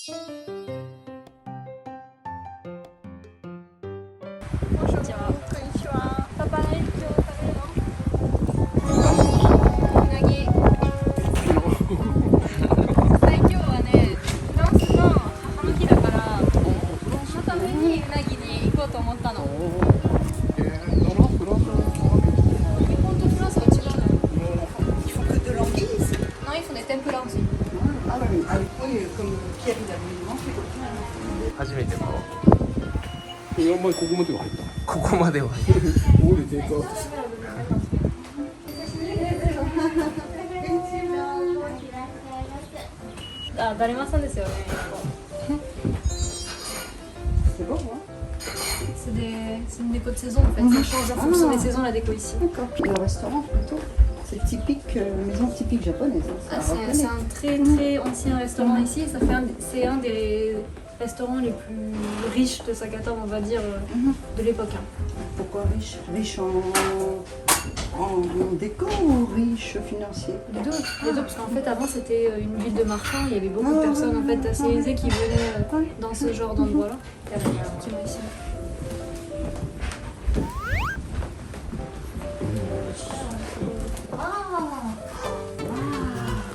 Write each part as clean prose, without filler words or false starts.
パパ何今日食べるの？うなぎ。今日はね、フランスの母の日だから、そのためにうなぎに行こうと思ったの。日本とフランスは違うのよ。Il faut que de l'anguille. Non, ils font des tempura aussi. Ah oui, oui, comme Pierre il a voulu manger. 初めてのいや、お前ここまでは入った。ここまでは俺テイクアウトして。あ、だるまさんですよね。C'est bon, hein? C'est une déco de saison en fait. Ça change en fonction des saisons la déco ici. D'accord. Puis le restaurant plutôt. C'est typique, maison typique japonaise. Hein, Ah, ça c'est un très très ancien restaurant ici. C'est un des restaurants les plus riches de Sakata, on va dire, de l'époque. Hein. Pourquoi riche? Riche en déco ou riche financier? Les deux, parce qu'en fait avant c'était une ville de marchands, il y avait beaucoup de personnes en fait assez aisées qui venaient dans ce genre d'endroit-là. Et après, il y a un petit mot ici.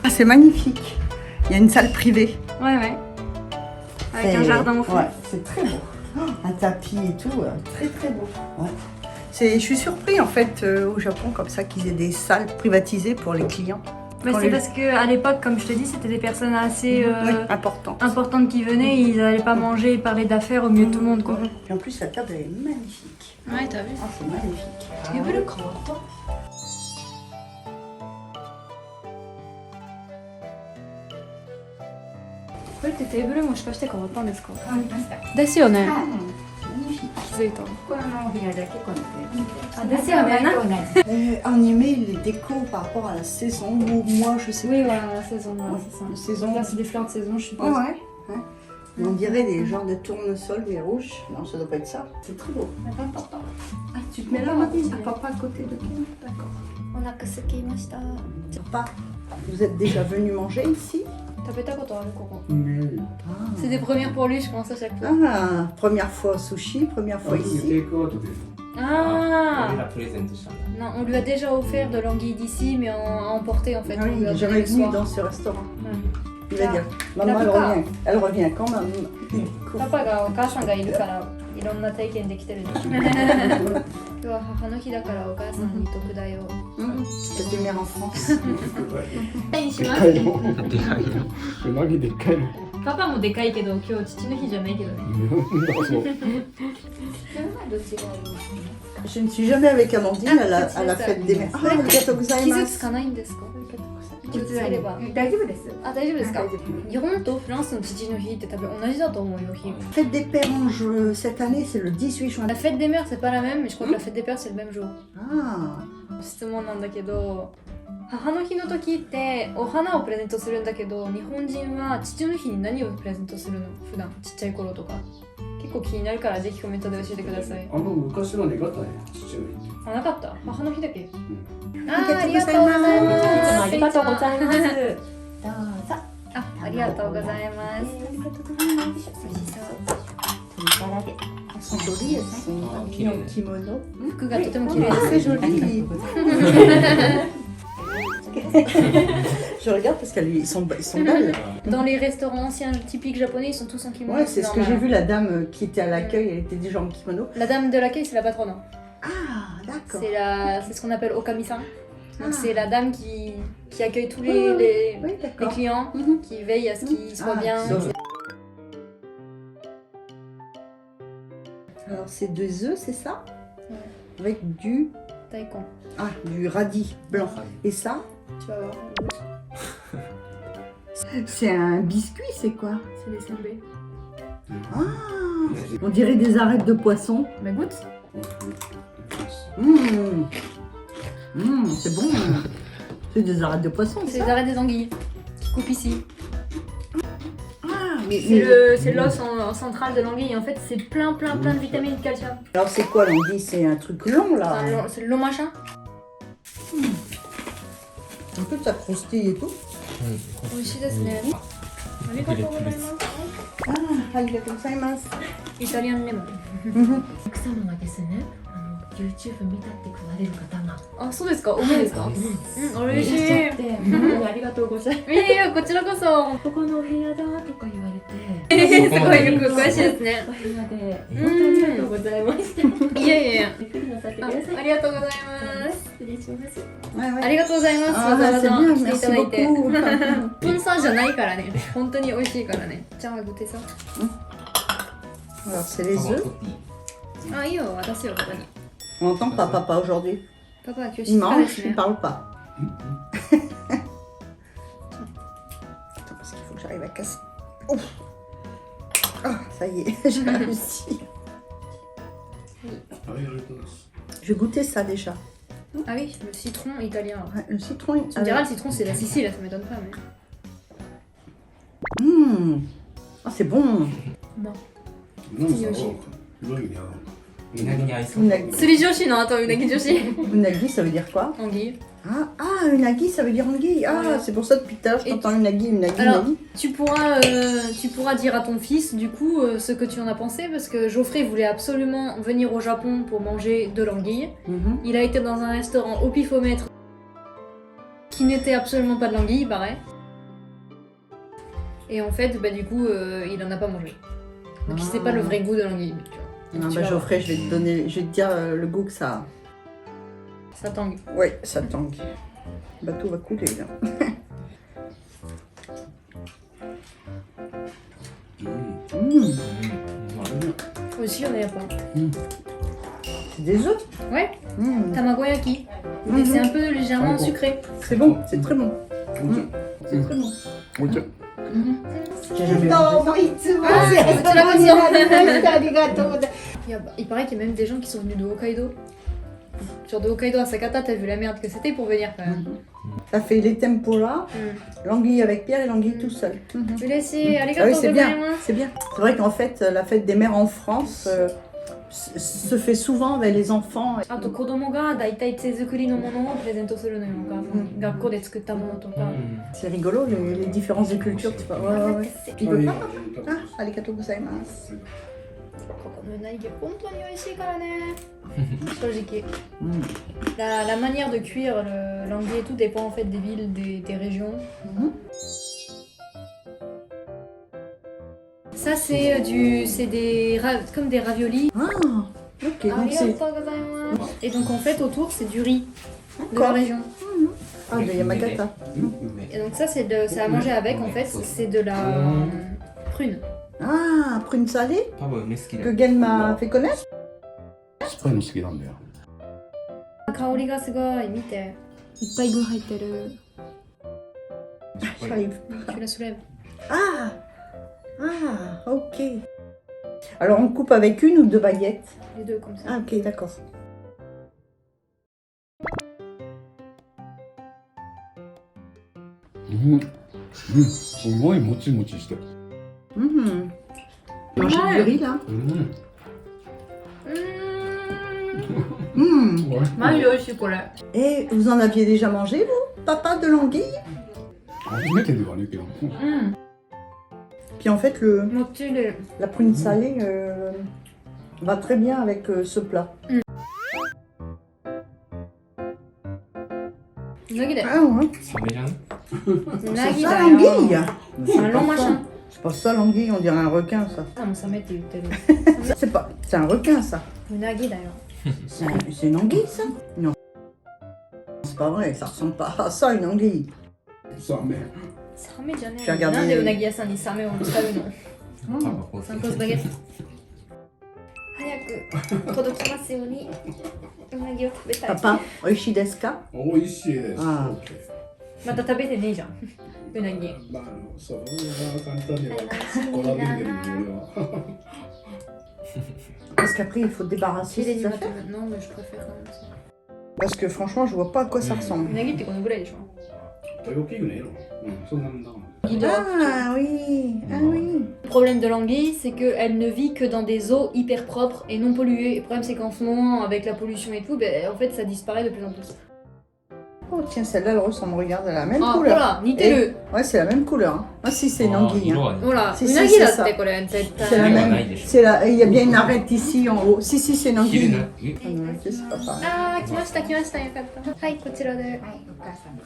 Ah, c'est magnifique. Il y a une salle privée. Ouais. Avec un jardin au fond. Ouais, c'est très beau. Un tapis et tout, très très beau. Ouais. Je suis surpris en fait au Japon comme ça qu'ils aient des salles privatisées pour les clients. Mais c'est parce qu'à l'époque, comme je te dis, c'était des personnes assez importantes qui venaient, ils n'allaient pas manger et parler d'affaires au milieu de tout le monde quoi. Et en plus la table elle est magnifique. Ouais, t'as vu? Ah, c'est magnifique. Table 変わった？これってテーブルもしかして変わったんですか？変わりました。ですよね。 Magnifique. 気づいた。これお部屋だけこのあ、ですよね。On y met les décos par rapport à la saison ou moi je sais Oui, pas. voilà, la saison, voilà, c'est ça. La saison. Là, c'est des fleurs de saison, je suppose. Ouais. On dirait des genres de tournesol mais rouges. Non, ça doit pas être ça. C'est très beau. Ah, tu te mets là, Mathilde? Papa à côté de toi. D'accord. Papa, vous êtes déjà venu manger ici? C'est des premières pour lui, je pense, à chaque fois. Ah, première fois au sushi, première fois テ ici. イクアウトです。 Ah 俺らプレゼントしたんだ Non, on lui a déjà offert de l'anguille d'ici, mais à emporter en fait. Ah On oui, lui a il est donné jamais le venu soir. dans ce restaurant. Ouais. Il va dire, maman elle revient quand même. パパがお母さんがいるからいろんな体験できてるでしょ。今日は母の日だからお母さんに特大を。 C'est des mères en France. にしまでかいの。うなぎでっかいの。パパもでかいけど今日父の日じゃないけどね。だからそう。 Je ne suis jamais avec Amandine à la fête des mères. Ah, arigatou 傷つ gozaimasu. かないんですか？気をつければ。大丈夫です。あ、大丈夫ですか？大丈夫。日本とフランスの父の日って多分同じだと思うよ、日。 Fête des pères en jeu cette année, c'est le 18 juin. La fête des mères c'est pas la même, mais je crois que la fête des pères c'est le même jour. Ah, 質問なんだけど、母の日の時ってお花をプレゼントするんだけど、日本人は父の日に何をプレゼントするの？普段ちっちゃい頃とか。結構気になるからぜひコメントで教えてください。昔は願ったね、父の日って。あ、なかった？母の日だけ？ありがとうございます。ありがとうございます。どうぞ。ありがとうございます。ありがとうございます。鶏ガラで。Elles sont jolies, elles sont habillées en kimono. 服がとても綺麗 C'est です。 joli. Je regarde parce qu'ils sont belles. Dans les restaurants anciens typiques japonais, ils sont tous en kimono. Ouais, c'est ce que j'ai vu, la dame qui était à l'accueil, elle était déjà en kimono. La dame de l'accueil, c'est la patronne. Ah, d'accord. C'est ce qu'on appelle okami-san. Donc Ah. c'est la dame qui accueille tous les Oui, d'accord. clients, Mhm. qui veille à ce qu'ils soient Ah, bien. ça. Alors, c'est 2 œufs, c'est ça? Ouais. Avec du... Daikon. Ah, du radis blanc. Et ça? Tu vas voir. C'est un biscuit, c'est quoi? C'est les senbei. Ah, on dirait des arêtes de poisson. Mais goûte. C'est bon. C'est des arêtes de poisson, C'est ça? les arêtes des anguilles qui coupent ici. Ah, mais... C'est l'os central de l'anguille. En fait, c'est plein de vitamines et de calcium. Alors, c'est quoi l'anguille? C'est un truc long, là. C'est le long machin. Un peu de ça croustille et tout. 美味しいですね。ありがとうございます。arigatou gozaimasu. イタリアンレモン。奥様がですね、YouTube 見たって言われる方があ、そうですか。多いですか。うん、嬉しい。いらっしゃって、本当にありがとうございます。いやいや、こちらこそ。ここのお部屋だとか言われて、すごいよく詳しいですね。お部屋で本当にありがとうございました。いやいやいや。ゆっくりなさってください。ありがとうございます。失礼します。Ouais, ouais. ありがとうございます。わ Ah, ざわ c'est ざ bien, 来てい merci ただいて。 beaucoup. スポンサーじゃないからね。本当に美味しいからね。じゃあ、ゴテさ。Alors, c'est les œufs. あ、いいよ、渡すよ、ここに。On n'entend pas papa aujourd'hui. パパは今日 Il 静かで mange, す il ね。 parle pas. Attends, parce qu'il faut que j'arrive à casser. Ouf. Ah, ça y est, j'ai réussi. ありがとうございます。 Je vais goûter ça déjà. Ah oui, le citron italien. Ouais, le citron. Tu me diras, le citron, c'est la Sicile, ça m'étonne pas, mais. Ah, c'est bon. なんかさ、うなぎに合うのか。うなぎに合いそう。 Unagi. 釣り女子の後、うなぎ女子。 Unagi, ça veut dire quoi? Anguille. Ah, unagi, ça veut dire anguille. Ah, Voilà. c'est pour ça depuis tout à l'heure, je Et t'entends unagi, unagi, Alors, unagi. tu pourras dire à ton fils, du coup, ce que tu en as pensé, parce que Geoffrey voulait absolument venir au Japon pour manger de l'anguille. Mhm. Il a été dans un restaurant au pifomètre qui n'était absolument pas de l'anguille, il paraît. Et en fait, bah, du coup, il en a pas mangé. Donc il sait pas le vrai goût de l'anguille. tu vois. Ah, Donc, tu bah, vas Geoffrey, je vais te donner, je vais te dire le goût que ça a. Ça tangue. Ouais, ça tangue. Le bateau va couler là. うん Mmh, うん。 Aussi, on est pas. c'est des œufs. Ouais, Mmh. tamagoyaki. Mhm. Mais c'est un peu légèrement Ah bon. sucré. C'est bon, c'est très bon. お茶。 C'est très bon. お茶。 J'ai jamais mangé Il paraît qu'il y a même des gens qui sont venus de Hokkaido. Genre de Hokkaido à Sakata, t'as vu la merde que c'était pour venir quand même. Ça fait les tempura, l'anguille avec Pierre et l'anguille tout seul. Merci, Ah oui, arigatou c'est bien, gozaimasu. c'est bien. C'est vrai qu'en fait, la fête des mères en France se fait souvent avec les enfants. あと子供がだいたい手作りのものをプレゼントするのよ、お母さん。学校で作ったものとか。C'est rigolo, les différences de culture, tu vois. Ouais, ouais, ouais. Il あ veut いい pas よ papa? Ah, arigatou gozaimasu. ここのうなぎ本当に美味しいからね。正直。 Mm. La manière de cuire l'anguille et tout dépend en fait des villes, des régions. Mhm. Ça c'est comme des raviolis. Ah, ok, donc c'est... Arigatou gozaimasu. Et donc en fait autour c'est du riz de la D'accord. région. Ah, de Yamagata. 梅。 Et donc ça c'est à manger avec en fait, c'est de la prune. Ah, prune salée 多分梅好きだ que よ。 Gen m'a fait connaître. 酸っぱいの好きなんだよ。香りがすごい、見て。いっぱい具入ってる。 J'arrive. Tu la soulèves. Ah, ah, ok. Alors on coupe avec une ou deux baguettes? Les deux comme ça. Ah, ok, d'accord. Mm. すごいもちもちしてる。 Mmh. Manger du riz là. うん。 Mmh. おい。マジ美味しいこれ。 Et vous en aviez déjà mangé, vous, papa, de l'anguille? 初めてではねえけど。うん。 Puis en fait, もっちりで。 la prune salée va très bien avec ce plat. うなぎだよ。 Ah ouais. サメじゃん。うな C'est ぎ ça だよ。 l'anguille. un long machin. C'est pas ça l'anguille, on dirait un requin ça. あ、もうサメって言ってる。 C'est un requin ça. うなぎだよ。 C'est une anguille ça? Non. C'est pas vrai, ça ressemble pas à ça une anguille. さあね。サメじゃねえよ。じゃあガビなんでうなぎ屋さんにサメを使うの？パパこうサンコスバゲット。早く届きますように。うなぎを食べたい。 Papa, oishi desu ka? 美味しいです。あまた食べてねえじゃん。うなぎ。まあ、それは簡単にはこだわってるけど、俺は。 Parce qu'après il faut J'ai débarrasser les ces affaires. Non, mais je préfère quand même ça. Parce que franchement, je vois pas à quoi ça う ressemble. なぎってこのぐらいでしょ。大きくねえの。うん、そんなもんだから。 Ah oui, ah oui. Le problème de l'anguille, c'est qu'elle ne vit que dans des eaux hyper propres et non polluées. Le problème, c'est qu'en ce moment, avec la pollution et tout, ben, en fait, ça disparaît de plus en plus. Oh tiens, celle-là elle ressemble, regarde, elle a la même あ、ほ couleur. ら、似てる。 Ouais, c'est la même couleur. Hein. Ah si, c'est une あー anguille. 色 Hein. はねほら、Si, う si, なぎだっ c'est て ça. これ、絶 C'est la 対。 Ouais, même. ouais, ouais. C'est la... Il y a bien une arête ici en haut. Si, si, c'est une 綺麗 anguille. なえ Ah non, ok, c'est pas pareil. あー、来ました来ました、よかった。はい、こちらで。はい、お母さん。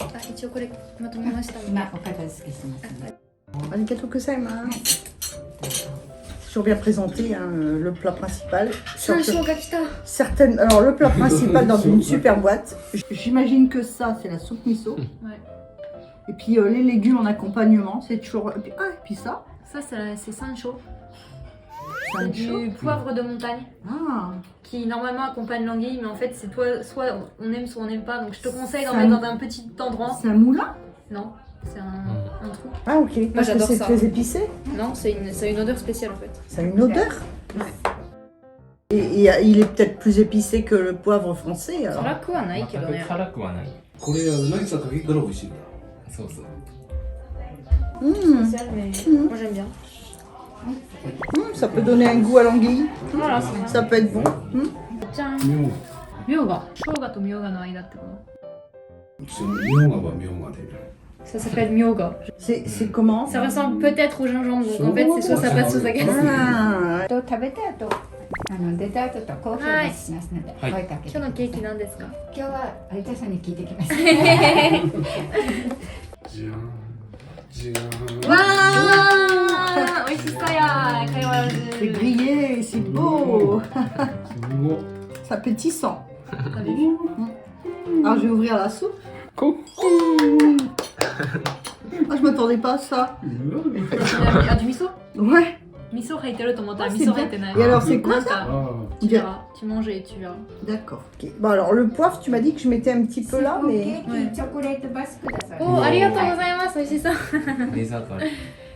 あ、一応これまとめましたので。今お片付けしますね。 Arigato gozaimasu. Toujours bien présenté, hein, le plat principal. 山椒が来た。 Certaines... Alors, le plat principal dans une super boîte. J'imagine que ça, c'est la soupe miso. Ouais. Et puis les légumes en accompagnement, c'est toujours... Et puis, ah, et puis ça, Ça, c'est sancho. c'est C'est un chaud. du poivre de montagne Ah, qui normalement accompagne l'anguille, mais en fait, c'est soit on aime, soit on n'aime pas. Donc, je te conseille d'en Ça mettre me- dans un petit endroit. c'est un moulin. Non, c'est un trou. Ah, ok. Parce que j'adore c'est ça. très épicé. Non, ça a une odeur spéciale en fait. Ça a une odeur. Ouais. Et il est peut-être plus épicé que le poivre français. Alors. 辛くはないけ全くどね。辛くはないこれうなぎさんかけたら美味しいんだ。そうそう Mmh. Spécial, mais moi j'aime bien. Ça peut donner un goût à l'anguille. Voilà, c'est Ça peut être bon. Mmh. じゃん。みょうみょうが。生姜とみょうがの間ってこそのみょうがはみょうがで。と。Ça s'appelle myoga. C'est comment Ça ressemble peut-être au gingembre, donc en fait c'est soit ça passe, soit ça casse. Ah, と食べた後、出た後とコーヒーをしますので、はい声かけて。今日のケーキ何ですか？今日は有田さんに聞いてきました。じゃん。じゃん。わー、美味しそうや。会話 c'est grillé, c'est beau. すごい。 C'est appétissant. Alors je vais ouvrir la soupe. Cool. Ah, je m'attendais pas à ça. あ、du miso? Ouais. Miso 入ってると思ったら Ah, miso c'est 入ってない。 Et alors c'est quoi なん ça か、あ tu verras. Tu manges et tu verras. D'accord. Ok. Bon alors le poivre, tu m'as dit que je mettais un petit peu là, ケ mais ーキチョコレートバスください。Oh, ありがとうございます。美味しそう。デザートある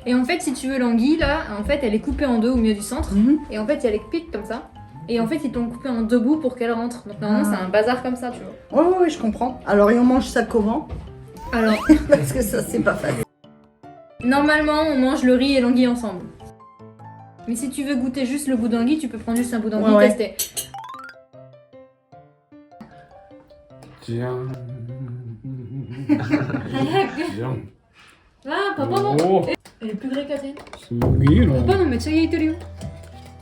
Et en fait, si tu veux l'anguille là, en fait, elle est coupée en deux au milieu du centre. Mhm. Et en fait, il y a les pics comme ça. Et en fait, ils t'ont coupé en deux bouts pour qu'elle rentre. Donc normalement, Ah. c'est un bazar comme ça, tu vois. Ouais, je comprends. Alors et on mange ça comment? Alors, Parce que ça c'est pas facile. normalement, on mange le riz et l'anguille ensemble. Mais si tu veux goûter juste le bout d'anguille, tu peux prendre juste un bout d'anguille Ouais, et ouais. tester. じゃん。早く。じゃん。 Ah, papa non. おお。 Elle est plus vraie qu'Athènes. すげえな。 Papa non, mais tu sais, il est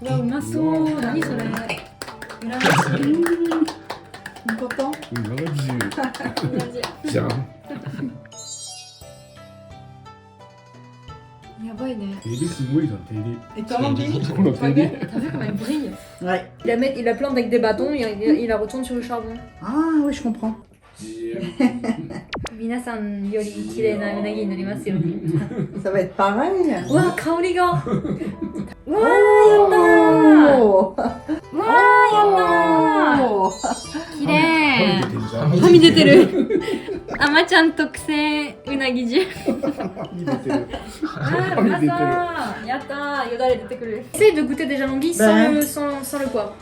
Waouh, masso. Nani, ça Content? うなじ。じゃん。やばいね。照りすごいな、照り。 Et toi l'anguille? この照り。 T'as vu comme elle brille? Ouais. Il la plante avec des bâtons, il la retourne sur le charbon. Ah oui, je comprends. じゃん。皆さんより綺麗なうなぎになりますように。 Ça va être pareil. うわ、香りが。わー、やったー。 Oh. わー、やったー。 Oh. 綺麗。ははみ出てる。あまちゃん特製うなぎ重。はみ出てる。あー、はみ出てる。やったー。よだれ出てくる。Essaye de goûter déjà l'anguille Ben. sans le poivre.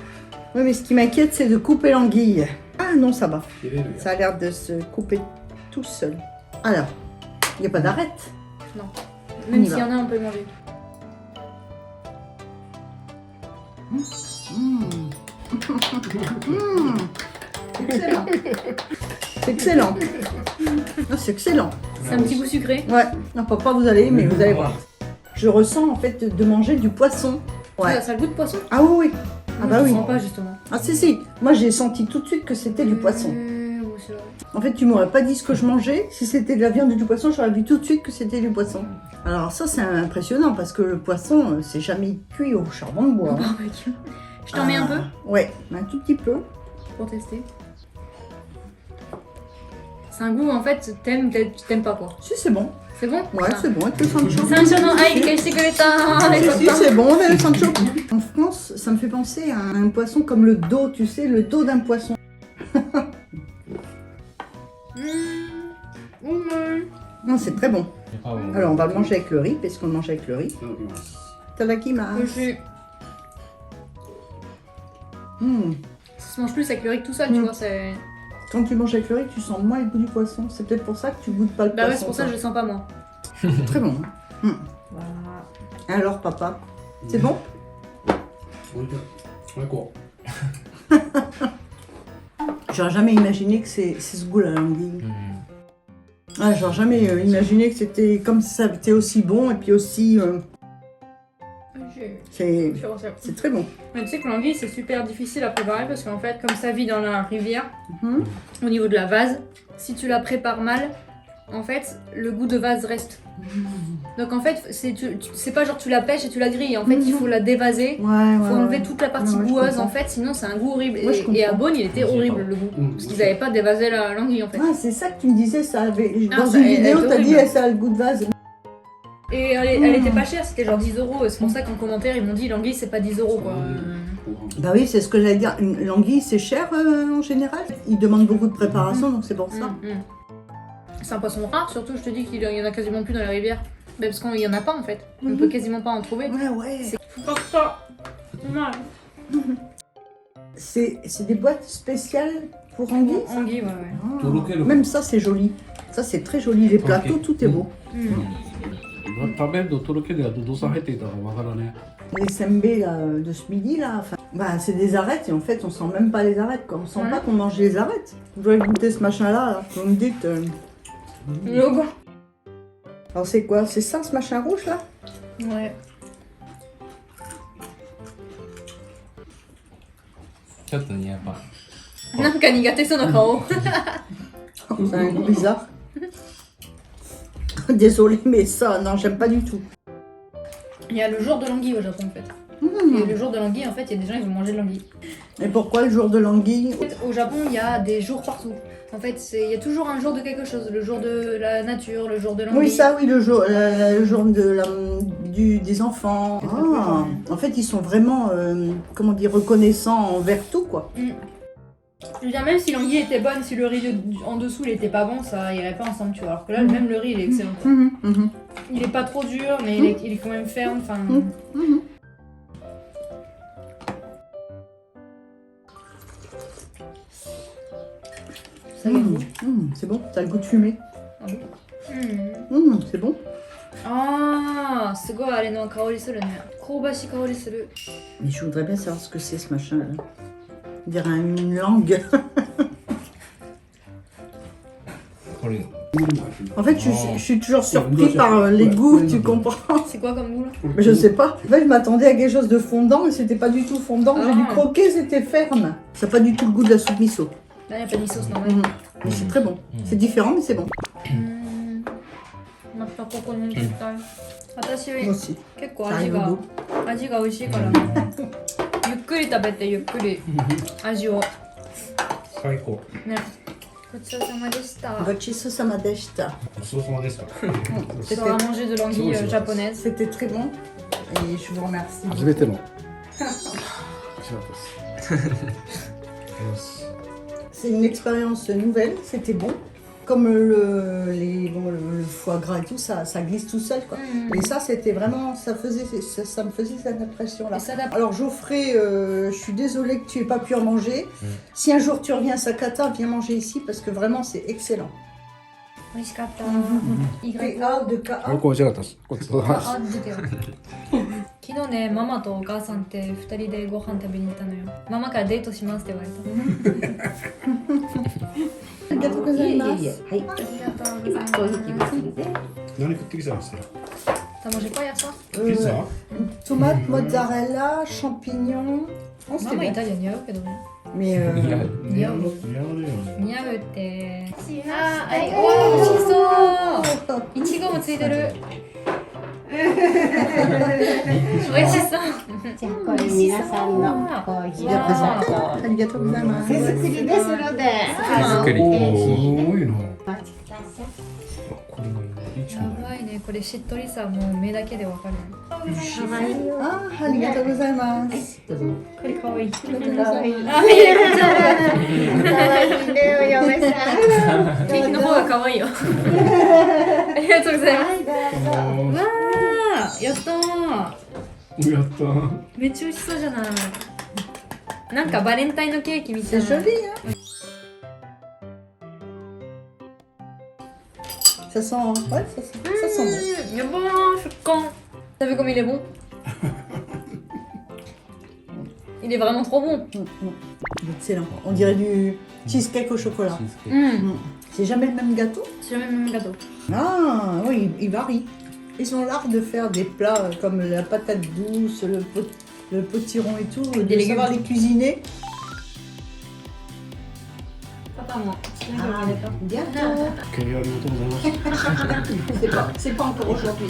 Oui, mais ce qui m'inquiète, c'est de couper l'anguille. Ah non, ça va. 切れるや Ça a l'air de se couper tout seul. Alors, il n'y a pas d'arête. Même y s'il y en a, on peut le manger. Excellent. C'est excellent. Ah, c'est excellent. C'est un petit goût sucré. Ouais, non, papa, vous allez aimer, vous allez voir. Je ressens en fait de manger du poisson. Ouais. Ça a le goût de poisson. Ah oui, oui. Ah Moi, bah je oui. le sens pas justement. Ah si, si. Moi, j'ai senti tout de suite que c'était du poisson. Oui, c'est vrai. En fait, tu m'aurais pas dit ce que je mangeais. Si c'était de la viande ou du poisson, j'aurais vu tout de suite que c'était du poisson. Alors ça, c'est impressionnant parce que le poisson, c'est jamais cuit au charbon de bois. hein. Barbecue. Je t'en mets un peu Ouais, un tout petit peu. pour tester. C'est un goût en fait, t'aimes pas quoi. Si, c'est bon. C'est bon? Ouais, c'est bon avec le sancho. 山椒の愛消してくれた。 Si, si, c'est bon avec le sancho. En France, ça me fait penser à un poisson comme le dos, tu sais, le dos d'un poisson. Non, c'est très bon. Alors, on va le manger avec le riz, parce qu'on le mange avec le riz. いただきます。 Tadakimasu. Mmh. Ça se mange plus avec le riz que tout seul, tu vois. C'est... Quand tu manges avec le riz, tu sens moins le goût du poisson. C'est peut-être pour ça que tu goûtes pas le Bah ouais, poisson. c'est pour ça que je le sens pas moi. C'est très bon. Mmh. Alors, papa, c'est bon? おいしい。最高。J'aurais jamais imaginé que c'est ce goût la l'anguille. Ah, j'aurais jamais imaginé que c'était comme ça était aussi bon et puis aussi. C'est très bon. Mais tu sais que l'anguille c'est super difficile à préparer parce qu'en fait comme ça vit dans la rivière, Mhm. au niveau de la vase, si tu la prépares mal, en fait le goût de vase reste. Donc en fait c'est pas genre tu la pêches et tu la grilles, en fait il faut la dévaser. Ouais, Il faut enlever toute la partie Ouais, je boueuse comprends. en fait, sinon c'est un goût horrible. Ouais, je Et à comprends. Beaune il était horrible le goût. Parce qu'ils avaient pas dévasé l'anguille en fait. Ah, c'est ça que tu me disais, ça avait. Ah, Dans ça, une elle vidéo, est t'as dit horrible. ça a le goût de vase. Et elle était pas chère, c'était genre 10 €. Et c'est pour ça qu'en commentaire ils m'ont dit l'anguille c'est pas 10 € quoi. Bah oui, c'est ce que j'allais dire. Une l'anguille, c'est cher en général. Il demande beaucoup de préparation, donc c'est pour ça. C'est un poisson rare, surtout je te dis qu'il y en a quasiment plus dans la rivière. Mais parce qu'il y en a pas en fait. On peut quasiment pas en trouver. Ouais. C'est faut pas ça. C'est des boîtes spéciales pour anguilles. Anguille, ouais. Ah. Même ça, c'est joli. Ça, c'est très joli. Les plateaux, tout est beau. 食べるととろけるやとどうさ入っていたかわからね。 Les sembés là, de ce midi, là, enfin, bah, c'est des arêtes et en fait, on sent même pas les arêtes. Quoi. On sent pas qu'on mange les arêtes. Vous dois goûter ce machin-là. Là. Vous me dites. Logo. Alors, c'est quoi? C'est ça, ce machin rouge là? Ouais. ちょっとねやっぱ なんか苦手そうな顔。 C'est un goût bizarre. Désolée, mais ça, non, j'aime pas du tout. Il y a le jour de l'anguille au Japon en fait. Et le jour de l'anguille, en fait, il y a des gens qui vont manger de l'anguille. Et pourquoi le jour de l'anguille? En fait, au Japon, il y a des jours partout. En fait, il y a toujours un jour de quelque chose. Le jour de la nature, le jour de l'anguille. Oui, ça, oui, le jour des enfants. Ah, en fait, ils sont vraiment, comment dire, reconnaissants envers tout, quoi. Je veux dire, même si l'anguille était bonne, si le riz en dessous il était pas bon, ça irait pas ensemble, tu vois. Alors que là, même le riz il est excellent. Quoi. Il est pas trop dur, mais il est quand même ferme. Enfin. Ça y est. C'est bon, t'as le goût de fumée. C'est bon. Ah, c'est quoi, elle est dans kaori suru, Kobashi kaori suru. Mais je voudrais bien savoir ce que c'est ce machin-là. On dirait une langue. これ En fait, je suis toujours surpris par les goûts, tu comprends? C'est quoi comme goût là? Mais je sais pas. En fait, je m'attendais à quelque chose de fondant, mais c'était pas du tout fondant. J'ai dû Ah. croquer, c'était ferme. Ça n'a pas du tout le goût de la soupe miso. Là, il n'y a pas de sauce normale. Mais c'est très bon. C'est différent, mais c'est bon. またここに行きたい。私 Moi aussi. 結構 Ça 味 arrive au が goût. 味が美味しいから、ゆっくり食べてゆっくり味を最高。ね。ごちそうさまでした。 Gochiso samadeshita. ごちそうさまでした。 On va manger de l'anguille japonaise. C'était très bon. Et je vous remercie. 初めての。美味しかったです。 C'est une expérience nouvelle, c'était bon. Comme le foie gras et tout, ça glisse tout seul, quoi. Et ça, c'était vraiment, ça me faisait cette impression-là. Et ça adapte. Alors Geoffrey, je suis désolée que tu aies pas pu en manger. Si un jour tu reviens à Sakata, viens manger ici parce que vraiment c'est excellent. 美味しかった。意外と PA de KA. 僕美味しかったです。ごちそうさまでした。あ、出てよ。昨日ね、ママとお母さんって2人でご飯食べに行ったのよ。ママからデートしますって言われた。ありがとうございます。はい。ありがとうございます。コーヒー結びで。何食ってきたんですか。 T'as mangé quoi hier soir? ピザ。 Tomate, mozzarella, champignons. Oh, c'était ママイ bon. タリア似合うけどね。 Mais いや似合う。似合うね。似合うって。あ、はい、わあ、美味しそう。いちごもついてる。美味しそう。じゃあこれ皆さんのコーヒーわをありがとうございます。手作りですので。手作りおーすごいな。お待ちください。これがいい。いいちゃやん。ばいね、これしっとりさ、もう目だけでわかる。あ、ありがとうございます。どうぞ。これかわいい。かわいい。かわいいね、あ、いや、こちら。お嫁さん。ピンクの方が可愛いよ。ありがとうございます。わあ、やったー。やったー。めっちゃ美味しそうじゃない。なんかバレンタインのケーキみたい C'est な。 joli, hein? Ça sent, ouais, ça sent bon. やばー、食感。T'as vu comme il est bon? Il est vraiment trop bon. Excellent. On dirait du cheesecake au chocolat. C'est jamais le même gâteau? C'est le même gâteau. Ah oui, ils varient. Ils ont l'art de faire des plats comme la patate douce, le potiron et tout, de légumes. savoir les cuisiner. Papa, moi. Bientôt. Ok, ありがとうございます。C'est pas encore aujourd'hui.